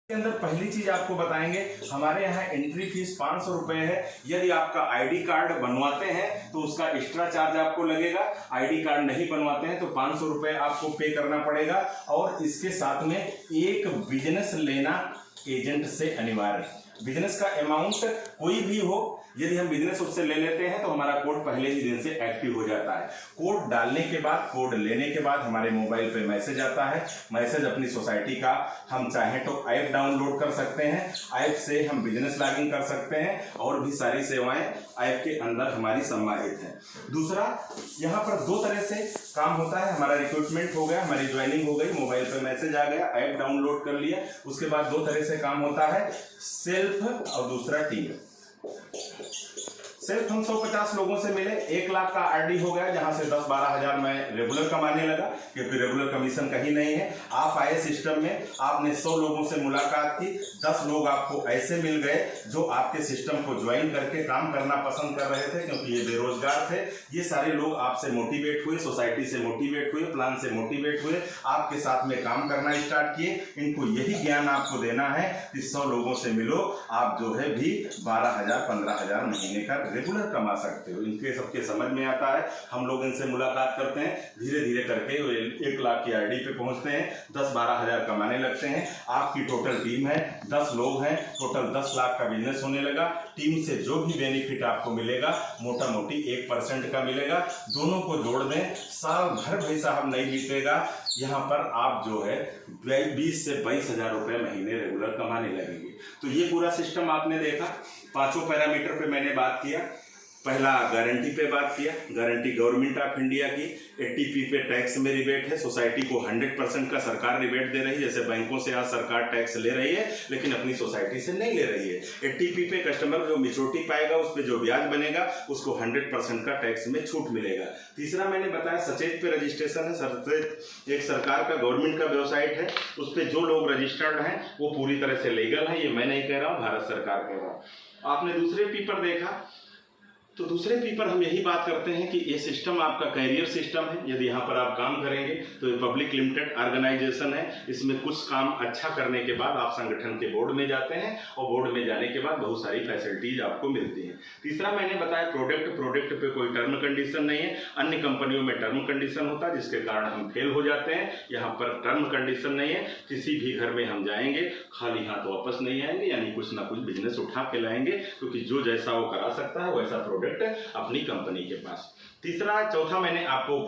के अंदर पहली चीज आपको बताएंगे, हमारे यहाँ एंट्री फीस 500 रुपए है। यदि आपका आईडी कार्ड बनवाते हैं तो उसका एक्स्ट्रा चार्ज आपको लगेगा। आईडी कार्ड नहीं बनवाते हैं तो 500 रुपए आपको पे करना पड़ेगा। और इसके साथ में एक बिजनेस लेना एजेंट से अनिवार्य। बिजनेस का अमाउंट कोई भी हो, यदि हम बिजनेस उससे ले लेते हैं तो हमारा कोड पहले ही दिन से एक्टिव हो जाता है। कोड डालने के बाद, कोड लेने के बाद हमारे मोबाइल पे मैसेज आता है। मैसेज अपनी सोसाइटी का हम चाहें तो ऐप डाउनलोड कर सकते हैं। ऐप से हम बिजनेस लॉगिन कर सकते हैं और भी सारी सेवाएं ऐप के अंदर हमारी समाहित हैं। दूसरा, यहाँ पर दो तरह से काम होता है। हमारा रिक्रूटमेंट हो गया, हमारी ज्वाइनिंग हो गई, मोबाइल पे मैसेज आ गया, ऐप डाउनलोड कर लिया। उसके बाद दो तरह से काम होता है, सेल्फ और दूसरा टीम। सिर्फ हम 150 लोगों से मिले, 1 लाख का आरडी हो गया, जहां से 10-12 हजार मैं रेगुलर कमाने लगा, क्योंकि रेगुलर कमीशन कहीं नहीं है। आप आए सिस्टम में, आपने 100 लोगों से मुलाकात की, 10 लोग आपको ऐसे मिल गए जो आपके सिस्टम को ज्वाइन करके काम करना पसंद कर रहे थे, क्योंकि ये बेरोजगार थे। ये सारे लोग आपसे मोटिवेट हुए, सोसाइटी से मोटिवेट हुए, प्लान से मोटिवेट हुए, आपके साथ में काम करना स्टार्ट किए। इनको यही ज्ञान आपको देना है कि 100 लोगों से मिलो, आप जो है भी 12,000-15,000 महीने का रेगुलर कमा सकते हो। इनके सबके समझ में आता है। हम लोग इनसे मुलाकात करते हैं, धीरे धीरे करके 1 लाख की आईडी पे पहुंचते हैं, 10-12 हजार कमाने लगते हैं। आपकी टोटल टीम है, 10 लोग हैं, टोटल 10 लाख का बिजनेस होने लगा। टीम से जो भी बेनिफिट आपको मिलेगा, मोटा मोटी 1% का मिलेगा। दोनों को जोड़ दें, साल भर भी साहब नहीं बीतेगा, यहाँ पर आप जो है 20 से 22 हजार रुपये महीने रेगुलर कमाने लगेंगे। तो ये पूरा सिस्टम आपने देखा। 5 पैरामीटर पे मैंने बात किया। पहला गारंटी पे बात किया, गारंटी गवर्नमेंट ऑफ इंडिया की। एटीपी पे टैक्स में रिबेट है, सोसाइटी को 100% का सरकार रिबेट दे रही है। जैसे बैंकों से आज सरकार टैक्स ले रही है, लेकिन अपनी सोसाइटी से नहीं ले रही है। एटीपी पे कस्टमर जो मेच्योरिटी पाएगा, उस पर जो ब्याज बनेगा, उसको 100% का टैक्स में छूट मिलेगा। तीसरा मैंने बताया, सचेत पे रजिस्ट्रेशन है। सचेत एक सरकार का, गवर्नमेंट का वेबसाइट है, उस पर जो लोग रजिस्टर्ड हैं वो पूरी तरह से लीगल है। ये मैं नहीं कह रहा हूँ, भारत सरकार कह रहा हूँ। आपने दूसरे पी पर देखा, तो दूसरे पी पर हम यही बात करते हैं कि ये सिस्टम आपका कैरियर सिस्टम है। यदि यहाँ पर आप काम करेंगे तो ये पब्लिक लिमिटेड ऑर्गेनाइजेशन है। इसमें कुछ काम अच्छा करने के बाद आप संगठन के बोर्ड में जाते हैं, और बोर्ड में जाने के बाद बहुत सारी फैसिलिटीज आपको मिलती हैं। तीसरा मैंने बताया, प्रोडक्ट पे कोई टर्म कंडीशन नहीं है। अन्य कंपनियों में टर्म कंडीशन होता है, जिसके कारण हम फेल हो जाते हैं। यहाँ पर टर्म कंडीशन नहीं है। किसी भी घर में हम जाएंगे, खाली हाथ वापस नहीं आएंगे, यानी कुछ ना कुछ बिजनेस उठा के लाएंगे, क्योंकि जो जैसा वो करा सकता है वैसा प्रोडक्ट अपनी कंपनी के पास। तीसरा, चौथा मैंने आपको